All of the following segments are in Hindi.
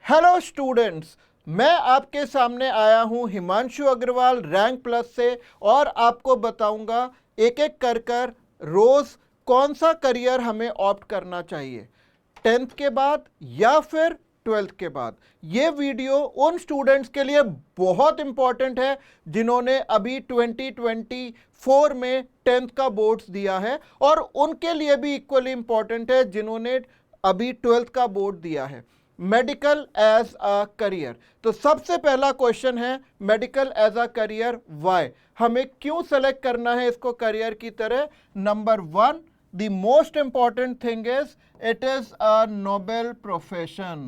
हेलो स्टूडेंट्स, मैं आपके सामने आया हूं हिमांशु अग्रवाल रैंक प्लस से और आपको बताऊंगा एक एक कर रोज कौन सा करियर हमें ऑप्ट करना चाहिए 10th के बाद या फिर 12th के बाद। ये वीडियो उन स्टूडेंट्स के लिए बहुत इंपॉर्टेंट है जिन्होंने अभी 2024 में 10th का बोर्ड्स दिया है और उनके लिए भी इक्वली इंपॉर्टेंट है जिन्होंने अभी 12th का बोर्ड दिया है। मेडिकल एज अ करियर, तो सबसे पहला क्वेश्चन है medical as a career why, हमें क्यों सेलेक्ट करना है इसको करियर की तरह। Number 1, the most important thing is it is a noble profession.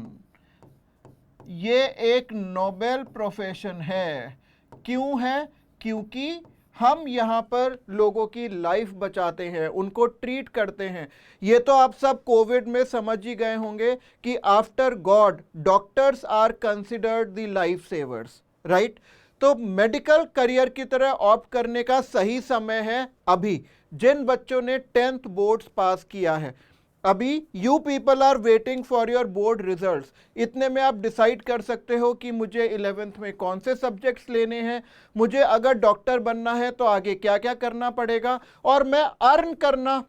ये एक नोबेल प्रोफेशन है। क्यों है? क्योंकि हम यहाँ पर लोगों की लाइफ बचाते हैं, उनको ट्रीट करते हैं। ये तो आप सब कोविड में समझ ही गए होंगे कि after God doctors are considered the life savers, right. तो मेडिकल करियर की तरह ऑप्ट करने का सही समय है अभी, जिन बच्चों ने 10th बोर्ड्स पास किया है। अभी you people are waiting for your board results. इतने में आप डिसाइड कर सकते हो कि मुझे 11th में कौन से सब्जेक्ट्स लेने हैं, मुझे अगर डॉक्टर बनना है तो आगे क्या क्या करना पड़ेगा, और मैं अर्न करना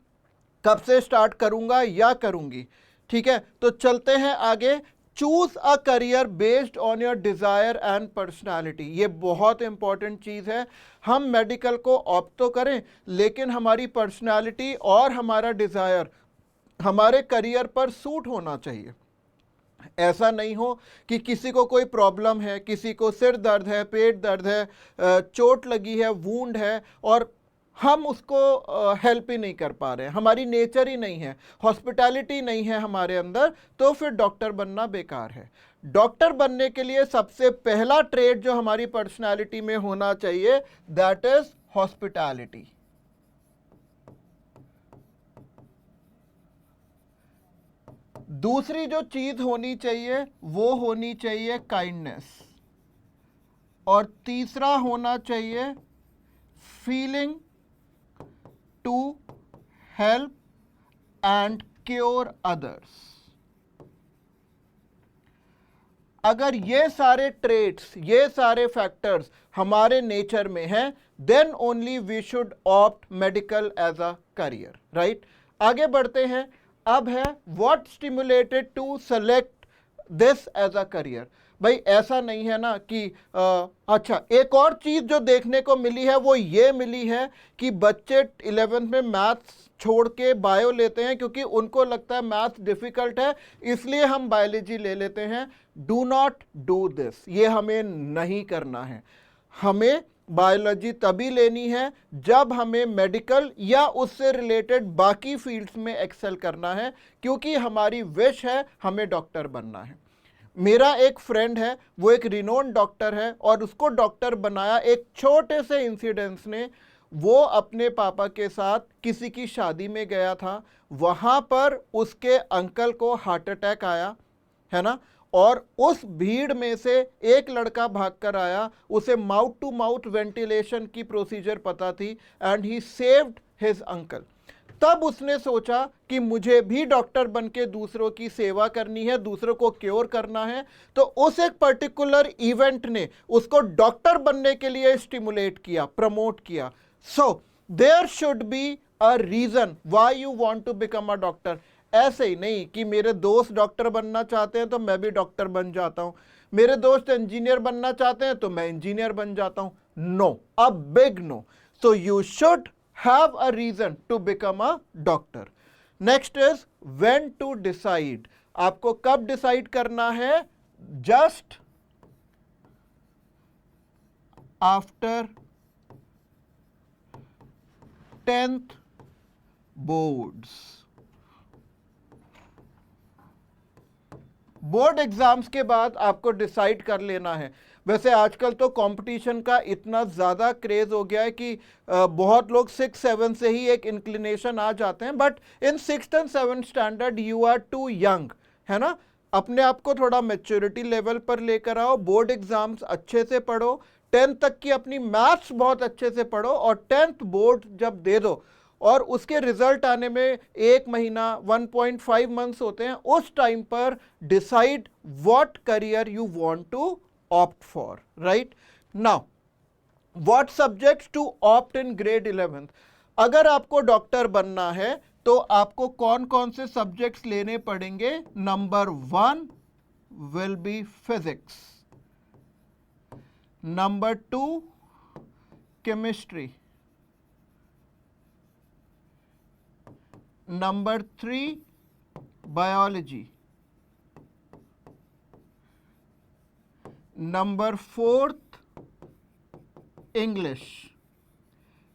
कब से स्टार्ट करूंगा या करूंगी। ठीक है, तो चलते हैं आगे। Choose a career based on your desire and personality. ये बहुत इंपॉर्टेंट चीज है। हम मेडिकल को ऑप्ट तो करें, लेकिन हमारी पर्सनालिटी और हमारा डिजायर हमारे करियर पर सूट होना चाहिए। ऐसा नहीं हो कि किसी को कोई प्रॉब्लम है, किसी को सिर दर्द है, पेट दर्द है, चोट लगी है, वूंड है, और हम उसको हेल्प ही नहीं कर पा रहे हैं, हमारी नेचर ही नहीं है, हॉस्पिटैलिटी नहीं है हमारे अंदर, तो फिर डॉक्टर बनना बेकार है। डॉक्टर बनने के लिए सबसे पहला ट्रेड जो हमारी पर्सनालिटी में होना चाहिए, दैट इज हॉस्पिटैलिटी। दूसरी जो चीज होनी चाहिए वो होनी चाहिए काइंडनेस, और तीसरा होना चाहिए feeling to help and cure others. अगर ये सारे ट्रेट्स, ये सारे फैक्टर्स हमारे नेचर में हैं, then only we should opt medical as a career, right. आगे बढ़ते हैं। अब है what stimulated to select this as a career. भाई ऐसा नहीं है ना कि अच्छा, एक और चीज जो देखने को मिली है वो ये मिली है कि बच्चे 11th में मैथ्स छोड़ के बायो लेते हैं क्योंकि उनको लगता है मैथ्स डिफिकल्ट है, इसलिए हम बायोलॉजी ले लेते हैं। डू नॉट डू दिस, ये हमें नहीं करना है। हमें बायोलॉजी तभी लेनी है जब हमें मेडिकल या उससे रिलेटेड बाकी फील्ड्स में एक्सेल करना है, क्योंकि हमारी विश है हमें डॉक्टर बनना है। मेरा एक फ्रेंड है, वो एक रिनोन डॉक्टर है, और उसको डॉक्टर बनाया एक छोटे से इंसिडेंस ने। वो अपने पापा के साथ किसी की शादी में गया था, वहाँ पर उसके अंकल को हार्ट अटैक आया, है ना, और उस भीड़ में से एक लड़का भागकर आया, उसे माउथ टू माउथ वेंटिलेशन की प्रोसीजर पता थी, and he saved his uncle. तब उसने सोचा कि मुझे भी डॉक्टर बन के दूसरों की सेवा करनी है, दूसरों को क्योर करना है। तो उस एक पर्टिकुलर इवेंट ने उसको डॉक्टर बनने के लिए स्टिमुलेट किया, प्रमोट किया। So there should be a reason why you want to become a doctor. ऐसे ही नहीं कि मेरे दोस्त डॉक्टर बनना चाहते हैं तो मैं भी डॉक्टर बन जाता हूं, मेरे दोस्त इंजीनियर बनना चाहते हैं तो मैं इंजीनियर बन जाता हूं। No, a big no. So you should have a reason to become a doctor. Next is when to decide. आपको कब डिसाइड करना है? Just after 10th boards. Board exams के बाद आपको डिसाइड कर लेना है। वैसे आजकल तो कंपटीशन का इतना ज़्यादा क्रेज हो गया है कि बहुत लोग 6-7 से ही एक इंक्लिनेशन आ जाते हैं, but in 6th and 7th standard you are too young, है ना। अपने आप को थोड़ा मैच्योरिटी लेवल पर लेकर आओ, बोर्ड एग्जाम्स अच्छे से पढ़ो, 10th तक की अपनी मैथ्स बहुत अच्छे से पढ़ो, और 10th बोर्ड जब दे दो और उसके रिजल्ट आने में 1 महीना 1.5 मंथ्स होते हैं, उस टाइम पर decide what career you want to opt for, right. Now what subjects to opt in grade 11th। अगर आपको डॉक्टर बनना है तो आपको कौन कौन से सब्जेक्ट्स लेने पड़ेंगे? Number 1 will be physics, number 2 chemistry, number 3 biology, number 4 English.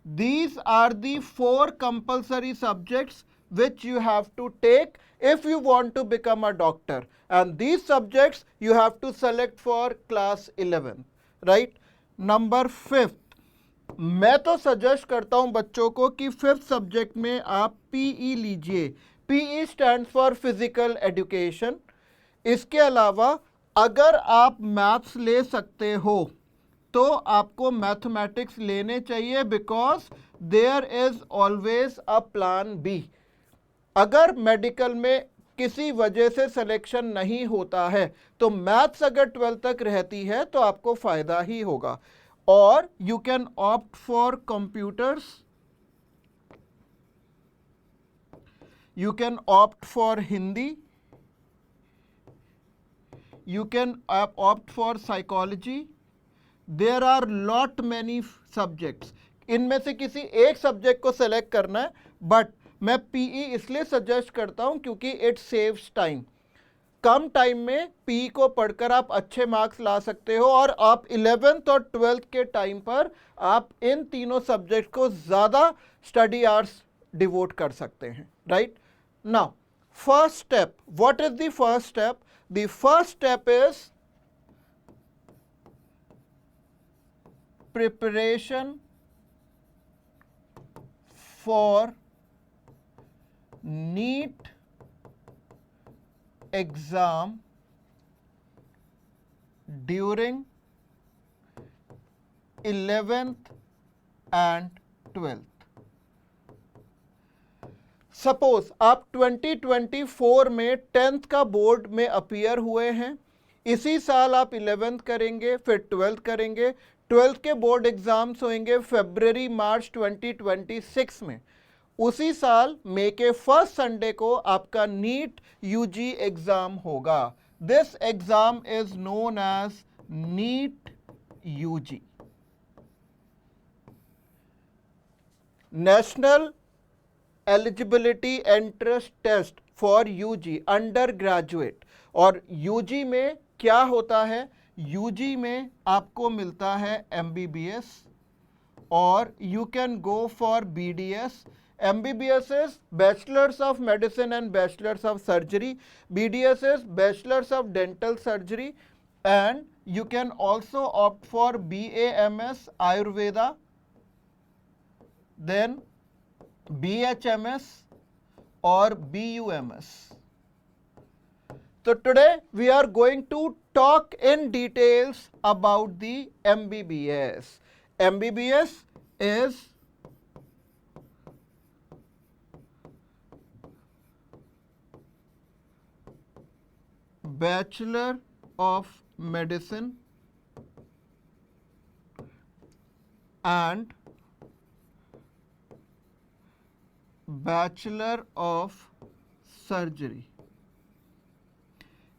These are the 4 compulsory subjects which you have to take if you want to become a doctor, and these subjects you have to select for class 11, right? Number 5, मैं तो सजेस्ट करता हूं बच्चों को कि 5th सब्जेक्ट में आप PE लीजिए। PE stands for physical education. इसके अलावा अगर आप मैथ्स ले सकते हो तो आपको मैथमेटिक्स लेने चाहिए, because there is always a plan B. अगर मेडिकल में किसी वजह से सिलेक्शन नहीं होता है तो मैथ्स अगर 12th तक रहती है तो आपको फायदा ही होगा। और you can opt for computers, you can opt for Hindi, you can opt for psychology. There are lot many subjects. इनमें से किसी एक सब्जेक्ट को सेलेक्ट करना है, बट मैं पीई इसलिए सजेस्ट करता हूं क्योंकि it saves time. Come time में पीई को पढ़कर आप अच्छे मार्क्स ला सकते हो और आप 11th और 12th के टाइम पर आप इन तीनों सब्जेक्ट को ज़्यादा स्टडी आवर्स डिवोट कर सकते हैं, right. Now first step, what is the first step? The first step is preparation for NEET exam during 11th and 12th। Suppose आप 2024 में 10th का बोर्ड में अपीयर हुए हैं, इसी साल आप 11th करेंगे, फिर 12th करेंगे। 12th के बोर्ड एग्जाम्स होंगे फरवरी मार्च 2026 में। उसी साल मई के फर्स्ट संडे को आपका नीट यूजी एग्जाम होगा। This exam is known as NEET UG, national eligibility entrance test for UG undergraduate. और यूजी में क्या होता है? यूजी में आपको मिलता है MBBS और you can go for BDS। MBBS is Bachelors of Medicine and Bachelors of Surgery. BDS is Bachelors of Dental Surgery, and you can also opt for BAMS Ayurveda, then BHMS or BUMS. So today we are going to talk in details about the MBBS. MBBS is Bachelor of Medicine and Bachelor of Surgery.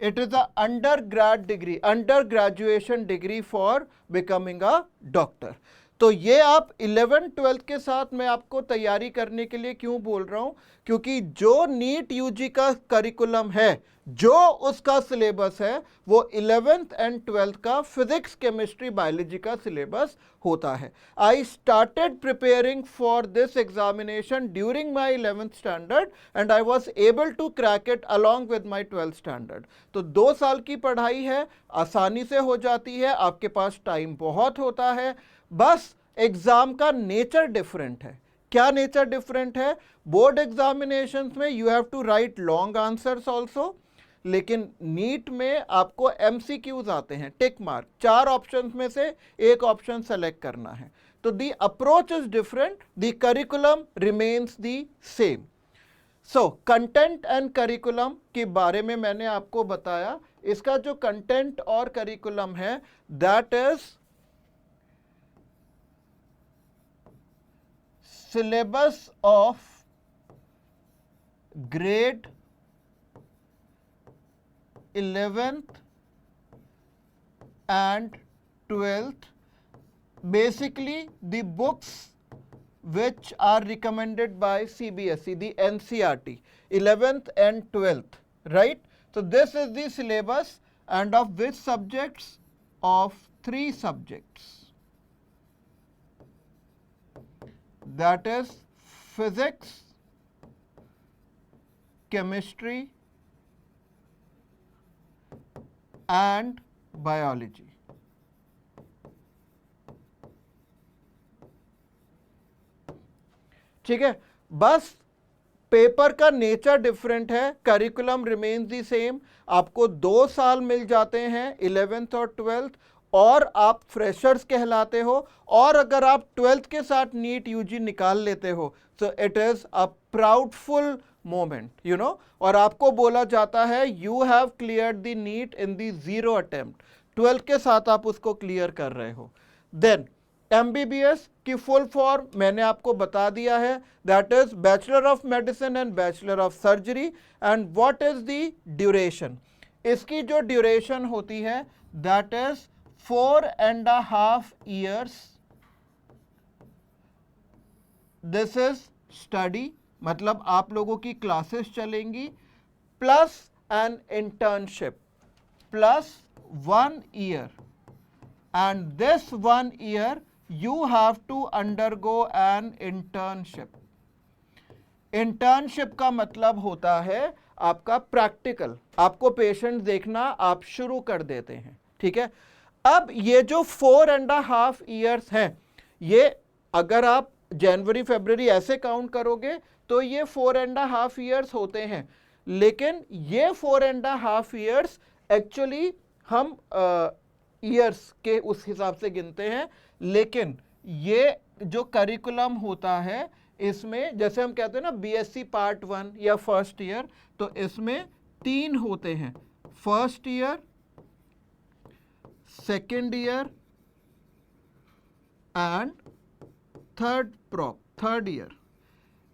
It is a undergrad degree, undergraduation degree for becoming a doctor. तो ये आप 11th-12th के साथ मैं आपको तैयारी करने के लिए क्यों बोल रहा हूँ? क्योंकि जो नीट यूजी का करिकुलम है, जो उसका सिलेबस है, वो 11th and 12th का फिजिक्स, केमिस्ट्री, बायोलॉजी का सिलेबस होता है। I started preparing for this examination during my 11th standard and I was able to crack it along with my 12th standard. तो 2 साल की पढ़ाई है, आसानी से हो जाती है, आपके पास टाइम बहुत होता है। बस एग्जाम का नेचर डिफरेंट है। क्या नेचर डिफरेंट है? बोर्ड एग्जामिनेशंस में you have to write long answers also, लेकिन नीट में आपको MCQs आते हैं, टिक मार्क, 4 ऑप्शंस में से एक ऑप्शन सेलेक्ट करना है। तो the approach is different, the curriculum remains the same. So content and curriculum के बारे में मैंने आपको बताया। इसका जो कंटेंट और करिकुलम है that is syllabus of grade 11th and 12th, basically the books which are recommended by CBSE, the NCERT, 11th and 12th, right? So this is the syllabus, and of which subjects? Of 3 subjects, that is physics, chemistry and biology। ठीक है, बस पेपर का नेचर डिफरेंट है, करिकुलम रिमेन्स दी सेम। आपको 2 साल मिल जाते हैं 11th और 12th, और आप फ्रेशर्स कहलाते हो। और अगर आप 12th के साथ नीट यूजी निकाल लेते हो, so it is a proudful moment, you know. और आपको बोला जाता है you have cleared the NEET in the 0 attempt. 12th के साथ आप उसको क्लियर कर रहे हो। देन एमबीबीएस की फुल फॉर्म मैंने आपको बता दिया है, that is bachelor of medicine and bachelor of surgery. And what is the duration? इसकी जो ड्यूरेशन होती है that is 4.5 years। This is study, मतलब आप लोगों की क्लासेस चलेंगी, plus an internship, plus 1 year, and this 1 year you have to undergo an internship। Internship का मतलब होता है आपका प्रैक्टिकल, आपको पेशेंट देखना आप शुरू कर देते हैं, ठीक है। अब ये जो 4.5 years हैं, ये अगर आप जनवरी फरवरी ऐसे काउंट करोगे तो ये 4.5 years होते हैं। लेकिन ये 4.5 years एक्चुअली हम ईयर्स के उस हिसाब से गिनते हैं। लेकिन ये जो करिकुलम होता है इसमें, जैसे हम कहते हैं ना बीएससी पार्ट 1 या फर्स्ट ईयर, तो इसमें 3 होते हैं, first year, second year and third year.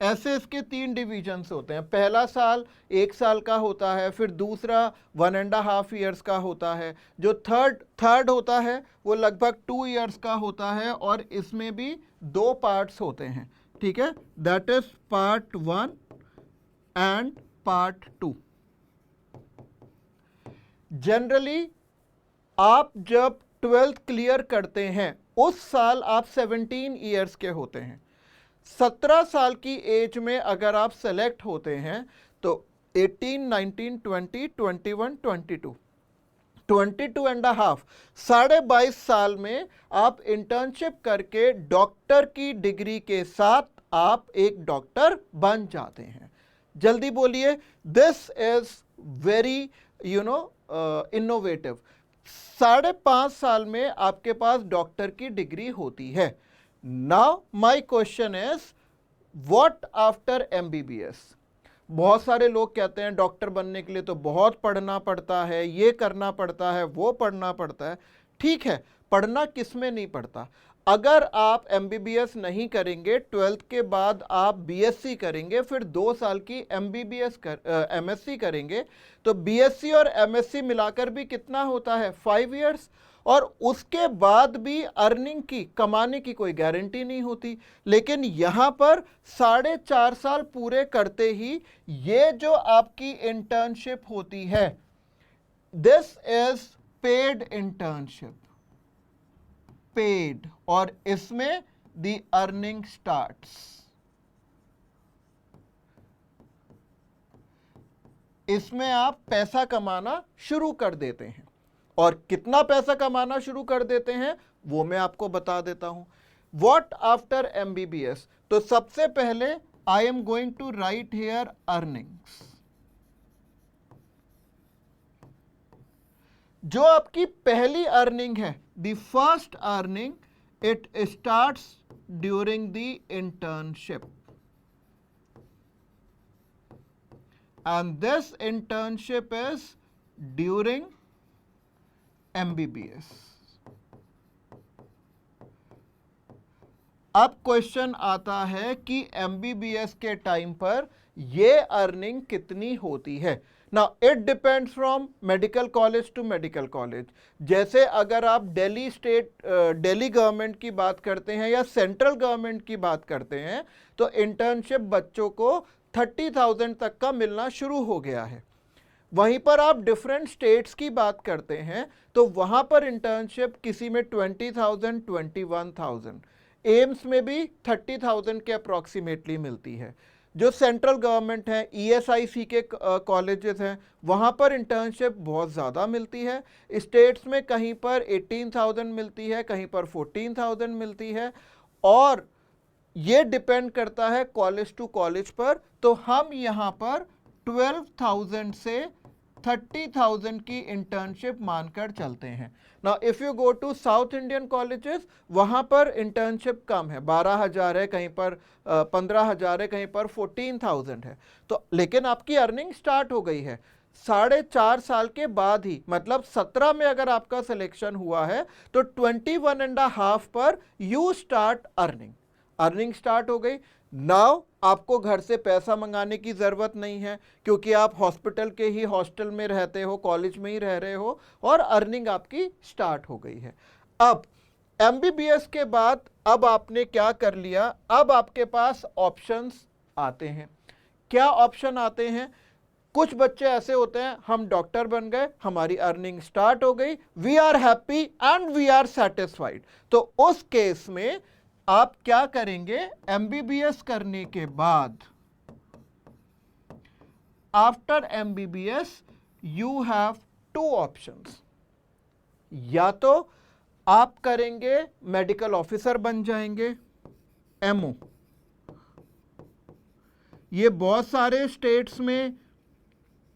ऐसे इसके 3 डिविजन्स होते हैं। पहला साल 1 साल का होता है, फिर दूसरा 1.5 years का होता है, जो थर्ड होता है वो लगभग 2 years का होता है, और इसमें भी 2 पार्ट्स होते हैं, ठीक है। That is part 1 and part 2। Generally आप जब 12th क्लियर करते हैं उस साल आप 17 years के होते हैं। 17 साल की एज में अगर आप सेलेक्ट होते हैं तो 18, 19, 20, 21, 22, 22.5, 22.5 साल में आप इंटर्नशिप करके डॉक्टर की डिग्री के साथ आप एक डॉक्टर बन जाते हैं। जल्दी बोलिए, दिस इज वेरी इनोवेटिव। 5.5 साल में आपके पास डॉक्टर की डिग्री होती है। Now my question is what after MBBS? बहुत सारे लोग कहते हैं डॉक्टर बनने के लिए तो बहुत पढ़ना पड़ता है, ये करना पड़ता है, वो पढ़ना पड़ता है। ठीक है, पढ़ना किस में नहीं पड़ता। अगर आप एमबीबीएस नहीं करेंगे, 12th के बाद आप बीएससी करेंगे, फिर 2 साल की एमएससी करेंगे, तो बीएससी और एमएससी मिलाकर भी कितना होता है? 5 years। और उसके बाद भी अर्निंग की, कमाने की कोई गारंटी नहीं होती। लेकिन यहाँ पर 4.5 साल पूरे करते ही ये जो आपकी इंटर्नशिप होती है, this is paid internship, paid, और इसमें द अर्निंग स्टार्ट्स। इसमें आप पैसा कमाना शुरू कर देते हैं, और कितना पैसा कमाना शुरू कर देते हैं वो मैं आपको बता देता हूं। What after MBBS? तो सबसे पहले I am going to write here earnings. जो आपकी पहली अर्निंग है, the first earning, it starts during the internship, and this internship is during MBBS. अब क्वेश्चन आता है कि MBBS के टाइम पर ये अर्निंग कितनी होती है. Now it depends from medical college to medical college. जैसे अगर आप दिल्ली गवर्नमेंट की बात करते हैं या सेंट्रल गवर्नमेंट की बात करते हैं तो इंटर्नशिप बच्चों को 30,000 तक का मिलना शुरू हो गया है. वहीं पर आप डिफरेंट स्टेट्स की बात करते हैं तो वहां पर इंटर्नशिप किसी में 20,000, 21,000, एम्स में भी 30,000 के अप्रॉक्सीमेटली मिलती है. जो सेंट्रल गवर्नमेंट है, ESIC के कॉलेजेस हैं, वहाँ पर इंटर्नशिप बहुत ज़्यादा मिलती है. स्टेट्स में कहीं पर 18,000 मिलती है, कहीं पर 14,000 मिलती है, और ये डिपेंड करता है कॉलेज टू कॉलेज पर. तो हम यहाँ पर 12,000 से 30,000 की इंटर्नशिप मानकर चलते हैं. Now if you go to south Indian colleges, वहाँ पर इंटर्नशिप कम है, 12,000 है, कहीं पर 15,000 है, कहीं पर 14,000 है. तो लेकिन आपकी अर्निंग स्टार्ट हो गई है 4.5 साल के बाद ही, मतलब 17 में अगर आपका सिलेक्शन हुआ है तो 21.5 पर यू स्टार्ट अर्निंग स्टार्ट हो गई. नाउ आपको घर से पैसा मंगाने की ज़रूरत नहीं है क्योंकि आप हॉस्पिटल के ही हॉस्टल में रहते हो, कॉलेज में ही रह रहे हो, और अर्निंग आपकी स्टार्ट हो गई है. अब MBBS के बाद अब आपने क्या कर लिया, अब आपके पास ऑप्शंस आते हैं. क्या ऑप्शन आते हैं? कुछ बच्चे ऐसे होते हैं, हम डॉक्टर बन गए, हमारी अर्निंग स्टार्ट हो गई, we are happy and we are satisfied. तो उस केस में आप क्या करेंगे? MBBS करने के बाद, after MBBS you have 2 options. या तो आप करेंगे मेडिकल ऑफिसर बन जाएंगे, MO. ये बहुत सारे स्टेट्स में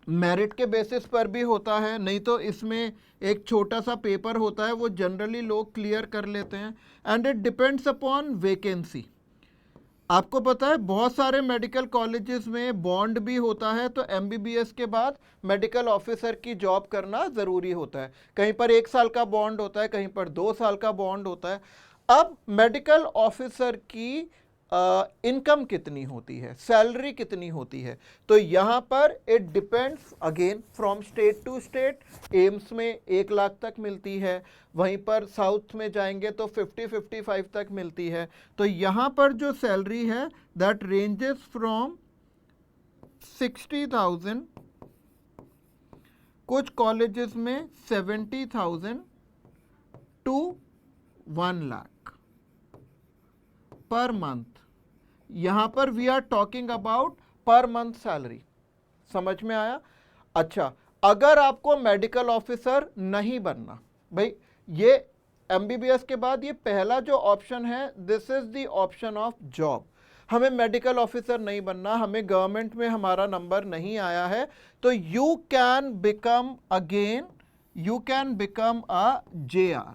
मेरिट के बेसिस पर भी होता है, नहीं तो इसमें एक छोटा सा पेपर होता है, वो जनरली लोग क्लियर कर लेते हैं. And it depends upon vacancy. आपको पता है बहुत सारे मेडिकल कॉलेजेस में बॉन्ड भी होता है, तो MBBS के बाद मेडिकल ऑफिसर की जॉब करना ज़रूरी होता है. कहीं पर 1 साल का बॉन्ड होता है, कहीं पर 2 साल का बॉन्ड होता है. अब मेडिकल ऑफिसर की इनकम कितनी होती है, सैलरी कितनी होती है, तो यहाँ पर it depends again from state to state. AIIMS में 1 लाख तक मिलती है, वहीं पर साउथ में जाएंगे तो 50-55 तक मिलती है. तो यहाँ पर जो सैलरी है दैट रेंजेस फ्रॉम 60,000, कुछ कॉलेजेस में 70,000 टू 1 लाख पर मंथ. यहां पर we are talking about per month salary. समझ में आया? अच्छा, अगर आपको मेडिकल ऑफिसर नहीं बनना, भाई ये MBBS के बाद ये पहला जो ऑप्शन है, this is the option of job. हमें मेडिकल ऑफिसर नहीं बनना, हमें गवर्नमेंट में हमारा नंबर नहीं आया है, तो you can become a JR.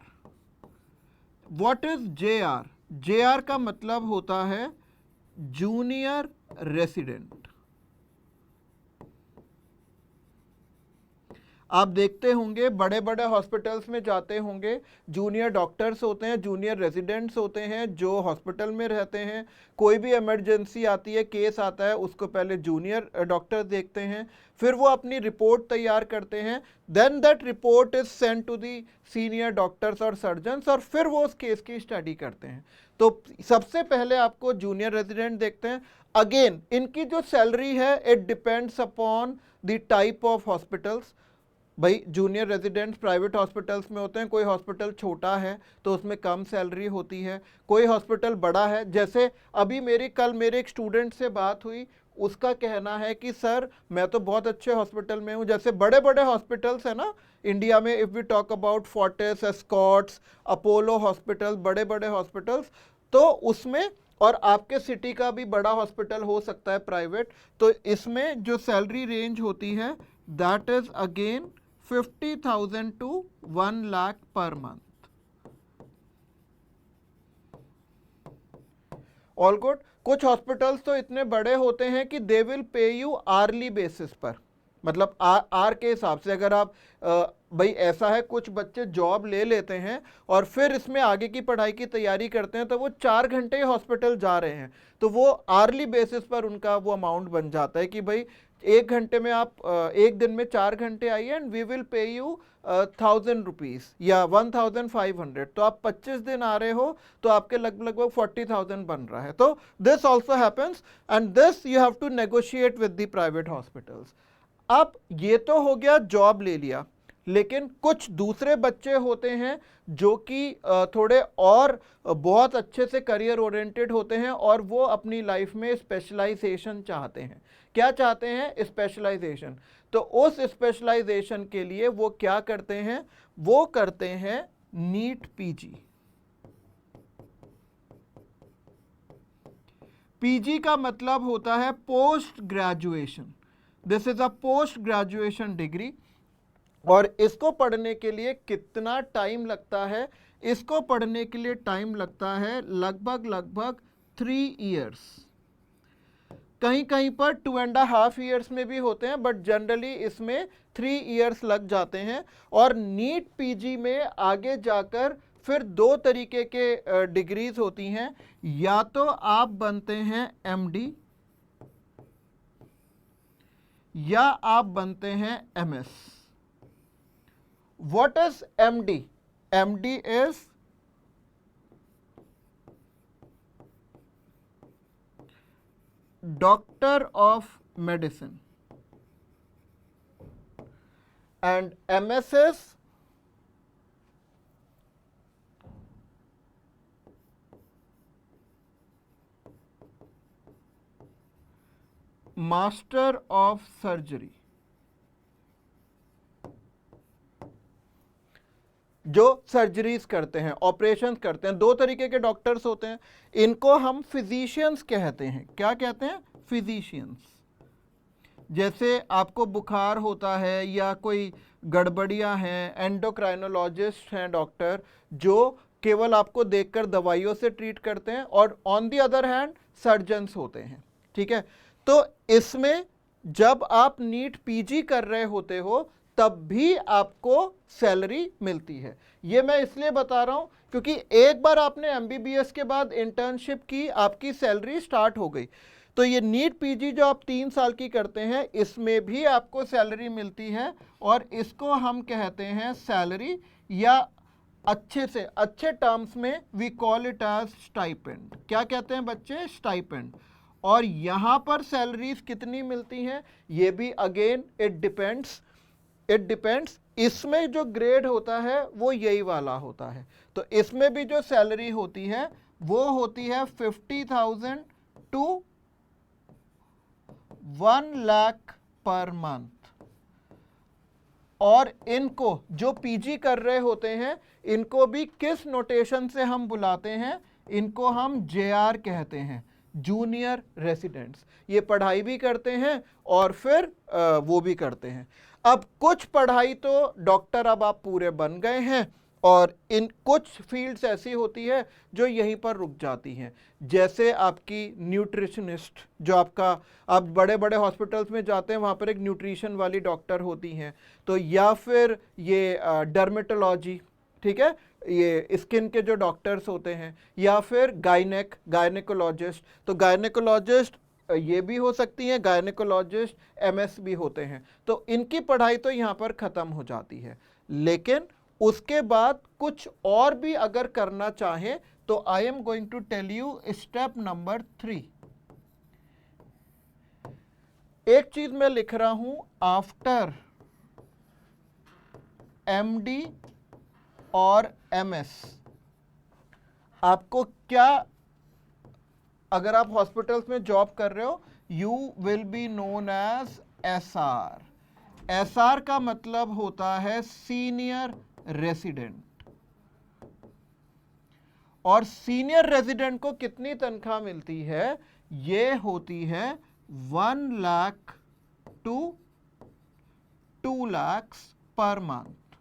What is JR? JR का मतलब होता है जूनियर रेसिडेंट. आप देखते होंगे बड़े बड़े हॉस्पिटल्स में जाते होंगे, जूनियर डॉक्टर्स होते हैं, जूनियर रेजिडेंट्स होते हैं जो हॉस्पिटल में रहते हैं. कोई भी इमरजेंसी आती है, केस आता है, उसको पहले जूनियर डॉक्टर देखते हैं, फिर वो अपनी रिपोर्ट तैयार करते हैं. Then that report is sent to the senior doctors और सर्जन्स, और फिर वो उस केस की स्टडी करते हैं. तो सबसे पहले आपको जूनियर रेजिडेंट देखते हैं. अगेन इनकी जो सैलरी है it depends upon the type of hospitals. भाई जूनियर रेजिडेंट्स प्राइवेट हॉस्पिटल्स में होते हैं, कोई हॉस्पिटल छोटा है तो उसमें कम सैलरी होती है, कोई हॉस्पिटल बड़ा है. जैसे अभी कल मेरे एक स्टूडेंट से बात हुई, उसका कहना है कि सर मैं तो बहुत अच्छे हॉस्पिटल में हूँ. जैसे बड़े बड़े हॉस्पिटल्स हैं ना इंडिया में, if we talk about Fortis, Escorts, Apollo hospital, बड़े बड़े हॉस्पिटल्स, तो उसमें, और आपके सिटी का भी बड़ा हॉस्पिटल हो सकता है प्राइवेट, तो इसमें जो सैलरी रेंज होती है that is again 50,000 to 1 lakh per month. All good. कुछ हॉस्पिटल्स तो इतने बड़े होते हैं कि they will pay you early basis पर, मतलब आर के हिसाब से। अगर आप भाई ऐसा है कुछ बच्चे जॉब ले लेते हैं और फिर इसमें आगे की पढ़ाई की तैयारी करते हैं, तो वो 4 घंटे ही हॉस्पिटल जा रहे हैं, तो वो आर्ली बेसिस पर उनका वो अमाउंट बन जाता है कि भाई 1 घंटे में आप एक दिन में 4 घंटे आइए and we will pay you 1000 rupees या 1500। तो आप 25 दिन आ रहे हो तो आपके लगभग 40,000 बन रहा है। तो this also happens and this you have to negotiate with the private hospitals. अब ये तो हो गया जॉब ले लिया, लेकिन कुछ दूसरे बच्चे होते हैं जो कि थोड़े और बहुत अच्छे से करियर ओरिएंटेड होते हैं और वो अपनी लाइफ में स्पेशलाइजेशन चाहते हैं। क्या चाहते हैं? स्पेशलाइजेशन। तो उस स्पेशलाइजेशन के लिए वो क्या करते हैं? वो करते हैं नीट पीजी। पीजी का मतलब होता है post graduation. This is a post graduation degree. और इसको पढ़ने के लिए कितना टाइम लगता है? इसको पढ़ने के लिए टाइम लगता है लगभग 3 इयर्स। कहीं कहीं पर 2.5 इयर्स में भी होते हैं, बट जनरली इसमें 3 इयर्स लग जाते हैं। और नीट पीजी में आगे जाकर फिर 2 तरीके के डिग्रीज होती हैं। या तो आप बनते हैं एमडी या आप बनते हैं MS. What is MD? MD is Doctor of Medicine and MS is Master of Surgery। जो सर्जरीज करते हैं, ऑपरेशंस करते हैं। 2 तरीके के डॉक्टर्स होते हैं, इनको हम फिजिशियंस कहते हैं। क्या कहते हैं? फिजिशियंस। जैसे आपको बुखार होता है या कोई गड़बड़ियां हैं, एंडोक्राइनोलॉजिस्ट हैं डॉक्टर, जो केवल आपको देखकर दवाइयों से ट्रीट करते हैं। और on the other hand surgeons होते हैं। ठीक है, तो इसमें जब आप नीट पीजी कर रहे होते हो तब भी आपको सैलरी मिलती है। ये मैं इसलिए बता रहा हूं क्योंकि एक बार आपने एमबीबीएस के बाद इंटर्नशिप की, आपकी सैलरी स्टार्ट हो गई। तो ये नीट पीजी जो आप 3 साल की करते हैं, इसमें भी आपको सैलरी मिलती है और इसको हम कहते हैं सैलरी, या अच्छे से अच्छे टर्म्स में we call it as stipend. क्या कहते हैं बच्चे? स्टाइपेंड। और यहां पर सैलरीज कितनी मिलती हैं? ये भी अगेन इट डिपेंड्स। इसमें जो ग्रेड होता है वो यही वाला होता है। तो इसमें भी जो सैलरी होती है वो होती है 50,000 टू 1 लाख पर मंथ। और इनको जो पीजी कर रहे होते हैं, इनको भी किस नोटेशन से हम बुलाते हैं? इनको हम जेआर कहते हैं, जूनियर रेसिडेंट्स। ये पढ़ाई भी करते हैं और फिर वो भी करते हैं। अब कुछ पढ़ाई तो डॉक्टर अब आप पूरे बन गए हैं, और इन कुछ फील्ड्स ऐसी होती है जो यहीं पर रुक जाती हैं। जैसे आपकी न्यूट्रिशनिस्ट, जो आपका आप बड़े बड़े हॉस्पिटल्स में जाते हैं, वहाँ पर एक न्यूट्रिशन वाली डॉक्टर होती हैं। तो या फिर ये डर्मेटोलॉजी, ठीक है, ये स्किन के जो डॉक्टर्स होते हैं, या फिर गायनेकोलॉजिस्ट। तो गायनेकोलॉजिस्ट ये भी हो सकती हैं, गायनेकोलॉजिस्ट एमएस भी होते हैं। तो इनकी पढ़ाई तो यहाँ पर ख़त्म हो जाती है। लेकिन उसके बाद कुछ और भी अगर करना चाहें तो I am going to tell you step number 3। एक चीज मैं लिख रहा हूं, आफ्टर एमडी और एमएस आपको क्या, अगर आप हॉस्पिटल्स में जॉब कर रहे हो, you will be known as SR. SR का मतलब होता है सीनियर रेसिडेंट। और सीनियर रेजिडेंट को कितनी तनख्वाह मिलती है? ये होती है 1 lakh to 2 lakh per month.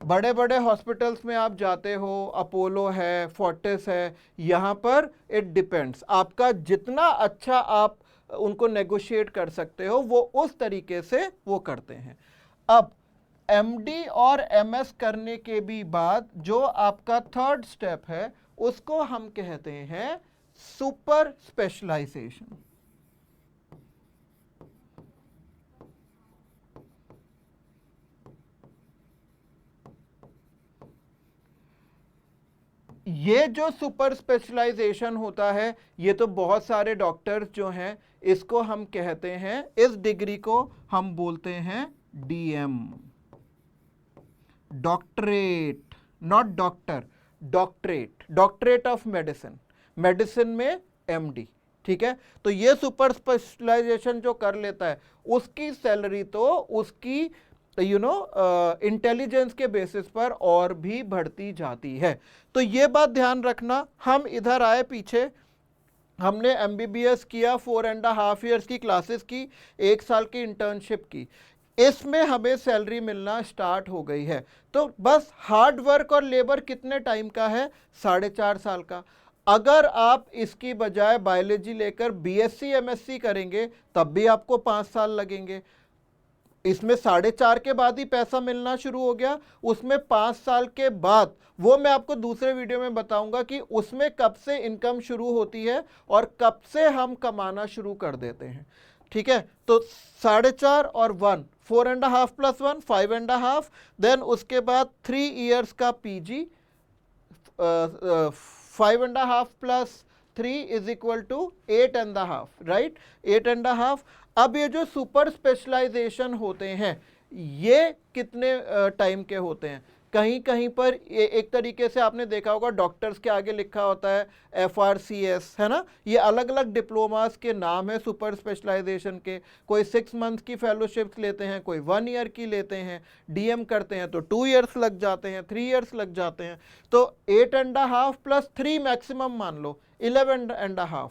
बड़े बड़े हॉस्पिटल्स में आप जाते हो, अपोलो है, फोर्टिस है, यहाँ पर इट डिपेंड्स, आपका जितना अच्छा आप उनको नेगोशिएट कर सकते हो वो उस तरीके से वो करते हैं। अब एमडी और एमएस करने के भी बाद जो आपका थर्ड स्टेप है उसको हम कहते हैं सुपर स्पेशलाइजेशन। ये जो सुपर स्पेशलाइजेशन होता है, ये तो बहुत सारे डॉक्टर्स जो हैं इसको हम कहते हैं, इस डिग्री को हम बोलते हैं DM, doctorate, not doctor, doctorate, doctorate of medicine, medicine में एमडी। ठीक है, तो ये सुपर स्पेशलाइजेशन जो कर लेता है उसकी सैलरी तो उसकी इंटेलिजेंस के बेसिस पर और भी बढ़ती जाती है। तो ये बात ध्यान रखना। हम इधर आए पीछे, हमने एमबीबीएस किया, 4.5 ईयर्स की क्लासेस की, 1 साल की इंटर्नशिप की, इसमें हमें सैलरी मिलना स्टार्ट हो गई है। तो बस हार्ड वर्क और लेबर कितने टाइम का है? 4.5 साल का। अगर आप इसकी बजाय बायोलॉजी लेकर बीएससी एमएससी करेंगे तब भी आपको 5 साल लगेंगे। इसमें 4.5 के बाद ही पैसा मिलना शुरू हो गया, उसमें 5 साल के बाद, वो मैं आपको दूसरे वीडियो में बताऊंगा कि उसमें कब से इनकम शुरू होती है और कब से हम कमाना शुरू कर देते हैं। ठीक है, तो 4.5 और 1, 4.5 + 1 5.5, देन उसके बाद 3 इयर्स का पीजी, 5.5 + 3 = 8.5, राइट, 8.5। अब ये जो सुपर स्पेशलाइजेशन होते हैं ये कितने टाइम के होते हैं? कहीं कहीं पर एक तरीके से आपने देखा होगा डॉक्टर्स के आगे लिखा होता है FRCS, है ना, ये अलग अलग डिप्लोमास के नाम है सुपर स्पेशलाइजेशन के। कोई 6 मंथ की फेलोशिप्स लेते हैं, कोई 1 ईयर की लेते हैं, डीएम करते हैं तो 2 इयर्स लग जाते हैं, 3 इयर्स लग जाते हैं। तो 8.5 + 3 मैक्सिमम मान लो 11.5,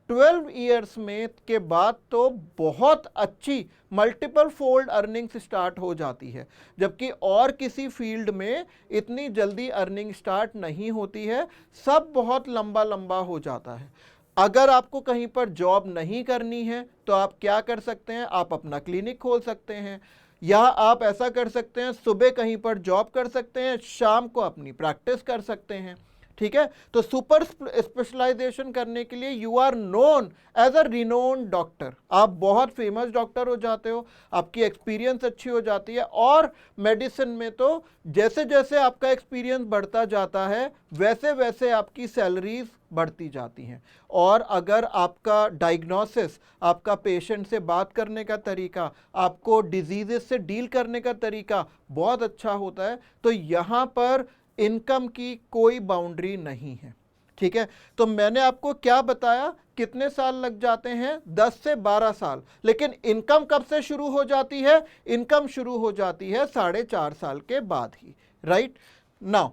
12 इयर्स में के बाद तो बहुत अच्छी मल्टीपल फोल्ड अर्निंग्स स्टार्ट हो जाती है, जबकि और किसी फील्ड में इतनी जल्दी अर्निंग स्टार्ट नहीं होती है, सब बहुत लंबा लंबा हो जाता है। अगर आपको कहीं पर जॉब नहीं करनी है तो आप क्या कर सकते हैं? आप अपना क्लिनिक खोल सकते हैं, या आप ऐसा कर सकते हैं सुबह कहीं पर जॉब कर सकते हैं, शाम को अपनी प्रैक्टिस कर सकते हैं। ठीक है, तो सुपर स्पेशलाइजेशन करने के लिए you are known as a renowned doctor, आप बहुत फेमस डॉक्टर हो जाते हो, आपकी एक्सपीरियंस अच्छी हो जाती है। और मेडिसिन में तो जैसे जैसे आपका एक्सपीरियंस बढ़ता जाता है वैसे वैसे आपकी सैलरीज बढ़ती जाती हैं। और अगर आपका डायग्नोसिस, आपका पेशेंट से बात करने का तरीका, आपको डिजीजेस से डील करने का तरीका बहुत अच्छा होता है तो यहाँ पर इनकम की कोई बाउंड्री नहीं है। ठीक है, तो मैंने आपको क्या बताया, कितने साल लग जाते हैं? 10 से 12 साल। लेकिन इनकम कब से शुरू हो जाती है? इनकम शुरू हो जाती है 4.5 साल के बाद ही, right. Now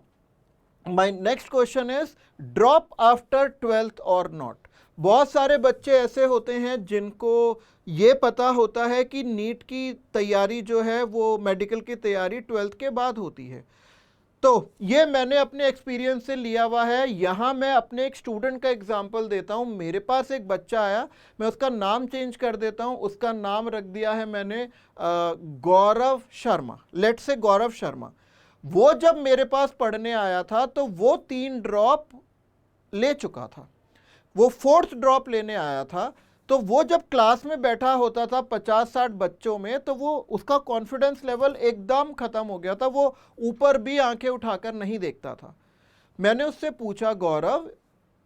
my next question is drop after 12th और नॉट। बहुत सारे बच्चे ऐसे होते हैं जिनको ये पता होता है कि नीट की तैयारी जो है वो मेडिकल की तैयारी 12th के बाद होती है। तो ये मैंने अपने एक्सपीरियंस से लिया हुआ है। यहाँ मैं अपने एक स्टूडेंट का एग्जांपल देता हूँ। मेरे पास एक बच्चा आया, मैं उसका नाम चेंज कर देता हूँ, उसका नाम रख दिया है मैंने गौरव शर्मा, लेट्स से गौरव शर्मा। वो जब मेरे पास पढ़ने आया था तो वो 3 ड्रॉप ले चुका था, वो 4th ड्रॉप लेने आया था। तो वो जब क्लास में बैठा होता था 50-60 बच्चों में तो वो उसका कॉन्फिडेंस लेवल एकदम ख़त्म हो गया था, वो ऊपर भी आंखें उठाकर नहीं देखता था। मैंने उससे पूछा, Gaurav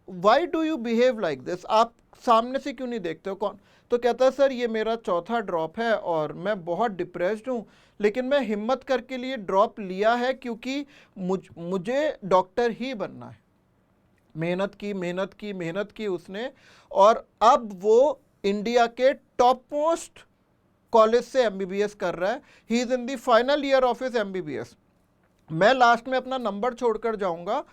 why do you behave like this, आप सामने से क्यों नहीं देखते हो? कौन? तो कहता है सर ये मेरा 4था ड्रॉप है और मैं बहुत डिप्रेस्ड हूँ, लेकिन मैं हिम्मत करके लिए ड्रॉप लिया है क्योंकि मुझे डॉक्टर ही बनना है। मेहनत की मेहनत की मेहनत की उसने, और अब वो इंडिया के टॉप मोस्ट कॉलेज से एमबीबीएस कर रहा है। He is in the final year of his MBBS. मैं लास्ट में अपना नंबर छोड़कर जाऊंगा,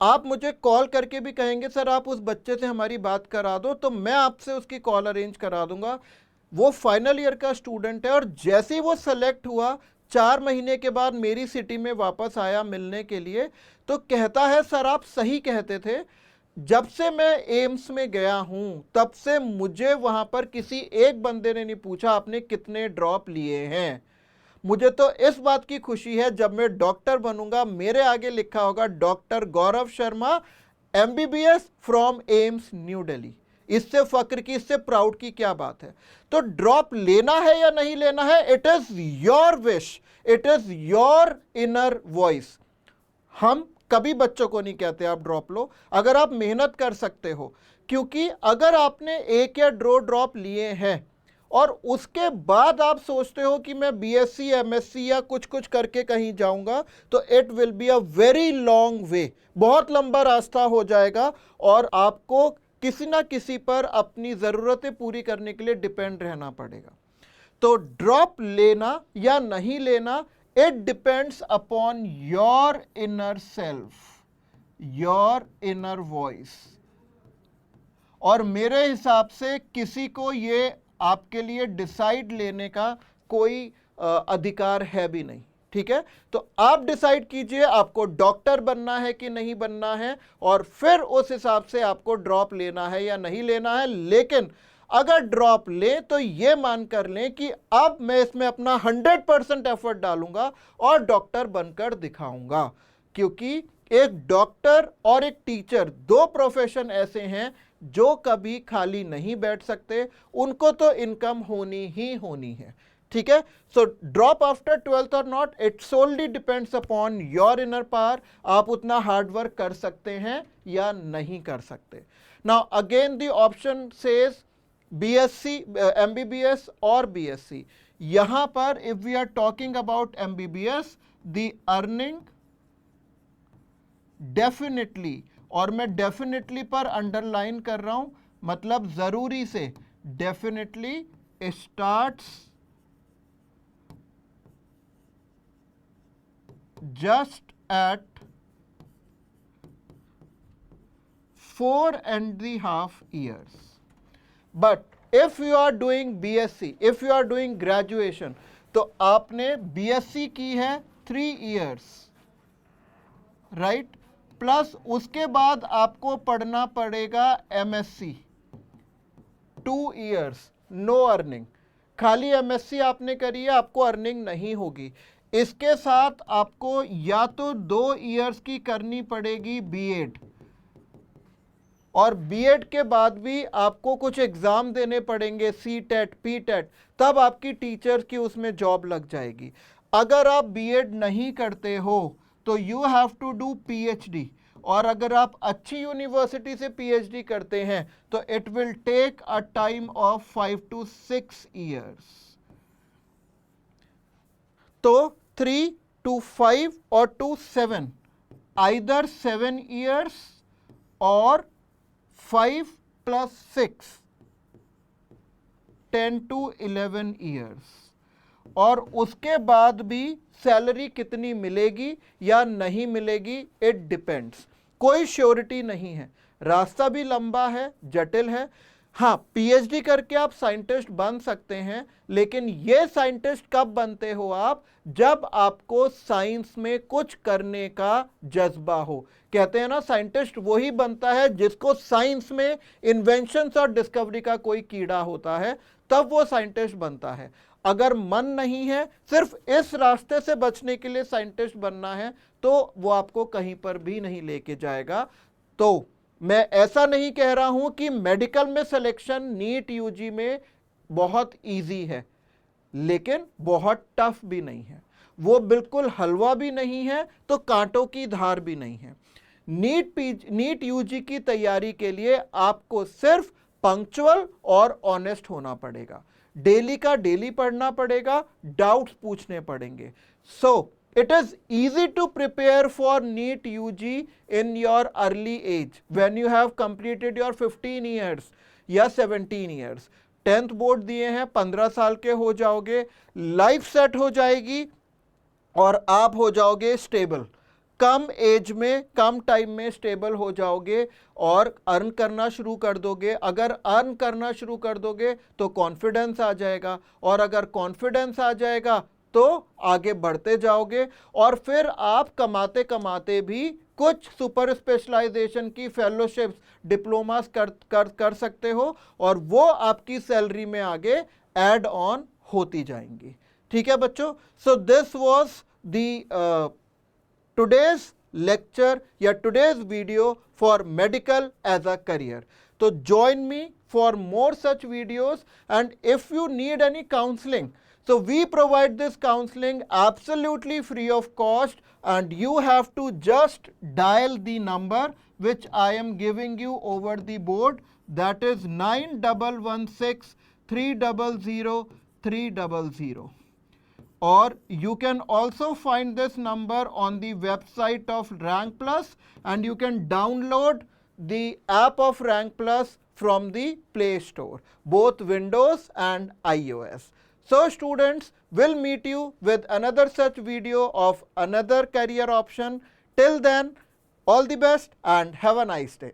आप मुझे कॉल करके भी कहेंगे सर आप उस बच्चे से हमारी बात करा दो, तो मैं आपसे उसकी कॉल अरेंज करा दूंगा। वो फाइनल ईयर का स्टूडेंट है और जैसे ही वो सेलेक्ट हुआ 4 महीने के बाद मेरी सिटी में वापस आया मिलने के लिए, तो कहता है सर आप सही कहते थे, जब से मैं एम्स में गया हूं तब से मुझे वहां पर किसी एक बंदे ने नहीं पूछा आपने कितने ड्रॉप लिए हैं। मुझे तो इस बात की खुशी है जब मैं डॉक्टर बनूंगा मेरे आगे लिखा होगा doctor Gaurav Sharma MBBS from AIIMS new Delhi. इससे फक्र की, इससे प्राउड की क्या बात है। तो ड्रॉप लेना है या नहीं लेना है, it is your wish, it is your inner voice. हम कभी बच्चों को नहीं कहते आप ड्रॉप लो, अगर आप मेहनत कर सकते हो। क्योंकि अगर आपने एक या दो ड्रॉप लिए हैं और उसके बाद आप सोचते हो कि मैं बीएससी एमएससी या कुछ कुछ करके कहीं जाऊंगा, तो it will be a very long way, बहुत लंबा रास्ता हो जाएगा और आपको किसी ना किसी पर अपनी ज़रूरतें पूरी करने के लिए डिपेंड रहना पड़ेगा। तो ड्रॉप लेना या नहीं लेना, it depends upon your inner self, your inner voice. और मेरे हिसाब से किसी को ये आपके लिए डिसाइड लेने का कोई अधिकार है भी नहीं। ठीक है, तो आप डिसाइड कीजिए आपको डॉक्टर बनना है कि नहीं बनना है, और फिर उस हिसाब से आपको ड्रॉप लेना है या नहीं लेना है। लेकिन अगर ड्रॉप लें तो ये मान कर लें कि अब मैं इसमें अपना 100% एफर्ट डालूंगा और डॉक्टर बनकर दिखाऊंगा। क्योंकि एक डॉक्टर और एक टीचर, दो प्रोफेशन ऐसे हैं जो कभी खाली नहीं बैठ सकते, उनको तो इनकम होनी ही होनी है। ठीक है, सो ड्रॉप आफ्टर 12th और not, it solely depends upon your inner power. आप उतना हार्ड वर्क कर सकते हैं या नहीं कर सकते। Now again the option says BSc, MBBS और बीएससी। यहां पर if we are talking about MBBS, the earning definitely, और मैं डेफिनेटली पर अंडरलाइन कर रहा हूं, मतलब जरूरी से, definitely starts just at 4.5 years. But if you are doing BSc, if you are doing graduation, तो आपने BSc की है 3 years, राइट, प्लस उसके बाद आपको पढ़ना पड़ेगा MSc 2 years, नो अर्निंग। खाली MSc आपने करी है, आपको अर्निंग नहीं होगी। इसके साथ आपको या तो 2 इयर्स की करनी पड़ेगी बीएड, और बीएड के बाद भी आपको कुछ एग्जाम देने पड़ेंगे, सीटेट, पीटेट, तब आपकी टीचर की उसमें जॉब लग जाएगी। अगर आप बीएड नहीं करते हो तो you have to do PhD, और अगर आप अच्छी यूनिवर्सिटी से पीएचडी करते हैं तो it will take a time of 5 to 6 years। तो 3 to 5 और to 7, either 7 years और 5 plus 6, 10 to 11 years। और उसके बाद भी सैलरी कितनी मिलेगी या नहीं मिलेगी, इट डिपेंड्स, कोई श्योरिटी नहीं है, रास्ता भी लंबा है, जटिल है। हाँ, पीएचडी करके आप साइंटिस्ट बन सकते हैं, लेकिन ये साइंटिस्ट कब बनते हो आप, जब आपको साइंस में कुछ करने का जज्बा हो। कहते हैं ना, साइंटिस्ट वही बनता है जिसको साइंस में इन्वेंशंस और डिस्कवरी का कोई कीड़ा होता है, तब वो साइंटिस्ट बनता है। अगर मन नहीं है, सिर्फ इस रास्ते से बचने के लिए साइंटिस्ट बनना है, तो वो आपको कहीं पर भी नहीं लेके जाएगा। तो मैं ऐसा नहीं कह रहा हूं कि मेडिकल में सिलेक्शन नीट यूजी में बहुत इजी है, लेकिन बहुत टफ भी नहीं है। वो बिल्कुल हलवा भी नहीं है तो कांटों की धार भी नहीं है। नीट यूजी की तैयारी के लिए आपको सिर्फ पंक्चुअल और ऑनेस्ट होना पड़ेगा, डेली का डेली पढ़ना पड़ेगा, डाउट्स पूछने पड़ेंगे। सो it is easy to prepare for NEET UG in your early age when you have completed your 15 years या 17 years। 10th बोर्ड दिए हैं, 15 साल के हो जाओगे, लाइफ सेट हो जाएगी और आप हो जाओगे स्टेबल। कम एज में, कम टाइम में स्टेबल हो जाओगे और अर्न करना शुरू कर दोगे। अगर अर्न करना शुरू कर दोगे तो कॉन्फिडेंस आ जाएगा, और अगर कॉन्फिडेंस आ जाएगा तो आगे बढ़ते जाओगे, और फिर आप कमाते कमाते भी कुछ सुपर स्पेशलाइजेशन की फेलोशिप्स, डिप्लोमास कर सकते हो, और वो आपकी सैलरी में आगे ऐड ऑन होती जाएंगी। ठीक है बच्चों, so this was the today's lecture या today's video for medical as a career. So join me for more such videos, and if you need any counseling, so we provide this counseling absolutely free of cost, and you have to just dial the number which I am giving you over the board, that is 9116 300 300. Or you can also find this number on the website of Rank Plus, and you can download the app of Rank Plus from the Play Store, both Windows and iOS. So students, will meet you with another such video of another career option. Till then, all the best and have a nice day.